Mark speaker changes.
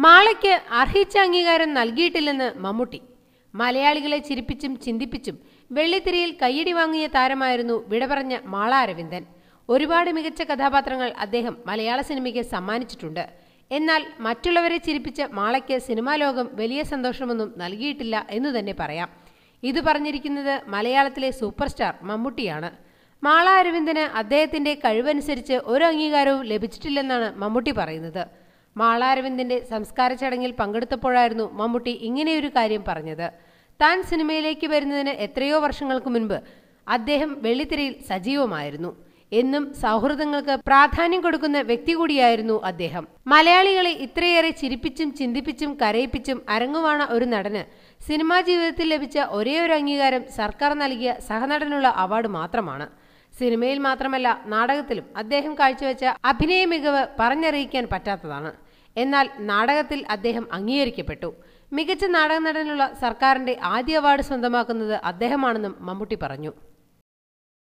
Speaker 1: മാളയ്ക്ക് അർഹിച്ച അംഗീകാരം നൽകിയിട്ടില്ലെന്ന് മമ്മൂട്ടി. മലയാളികളെ ചിരിപ്പിച്ചും ചിന്തിപ്പിച്ചും വെള്ളിത്തിരയിൽ കയ്യടി വാങ്ങിയ താരമായിരുന്നു വിട പറഞ്ഞ മാള അരവിന്ദൻ. ഒരുപാട് മികച്ച കഥാപാത്രങ്ങൾ അദ്ദേഹം മലയാള സിനിമയ്ക്ക് സമ്മാനിച്ചിട്ടുണ്ട്. എന്നാൽ മറ്റുള്ളവരെ ചിരിപ്പിച്ച മാളയ്ക്ക് സിനിമാ ലോകം വലിയ സന്തോഷമൊന്നും നൽകിയിട്ടില്ല എന്നു തന്നെ പറയാം. ഇത് പറഞ്ഞിരിക്കുന്നത് മലയാളത്തിലെ സൂപ്പർ സ്റ്റാർ മമ്മൂട്ടിയാണ്. മാള അരവിന്ദന് അദ്ദേഹത്തിന്റെ കഴിവനുസരിച്ച് ഒരു അംഗീകാരവും ലഭിച്ചിട്ടില്ലെന്നാണ് മമ്മൂട്ടി പറയുന്നത്. മാള അരവിന്ദന്റെ സംസ്കാര ചടങ്ങിൽ പങ്കെടുത്തപ്പോഴായിരുന്നു മമ്മൂട്ടി ഇങ്ങനെയൊരു കാര്യം പറഞ്ഞത്. താൻ സിനിമയിലേക്ക് വരുന്നതിന് എത്രയോ വർഷങ്ങൾക്ക് മുൻപ് അദ്ദേഹം വെള്ളിത്തിരയിൽ സജീവമായിരുന്നു. എന്നും സൗഹൃദങ്ങൾക്ക് പ്രാധാന്യം കൊടുക്കുന്ന വ്യക്തി കൂടിയായിരുന്നു അദ്ദേഹം. മലയാളികളെ ഇത്രയേറെ ചിരിപ്പിച്ചും ചിന്തിപ്പിച്ചും കരയിപ്പിച്ചും അരങ്ങുവാണ ഒരു നടന് സിനിമാ ജീവിതത്തിൽ ലഭിച്ച ഒരേയൊരു അംഗീകാരം സർക്കാർ നൽകിയ സഹനടനുള്ള അവാർഡ് മാത്രമാണ്. സിനിമയിൽ മാത്രമല്ല നാടകത്തിലും അദ്ദേഹം കാഴ്ചവെച്ച അഭിനയ മികവ് പറഞ്ഞറിയിക്കാൻ പറ്റാത്തതാണ്. എന്നാൽ നാടകത്തിൽ അദ്ദേഹം അംഗീകരിക്കപ്പെട്ടു. മികച്ച നാടക നടനുള്ള സർക്കാരിന്റെ ആദ്യ അവാർഡ് സ്വന്തമാക്കുന്നത് അദ്ദേഹമാണെന്നും മമ്മൂട്ടി പറഞ്ഞു.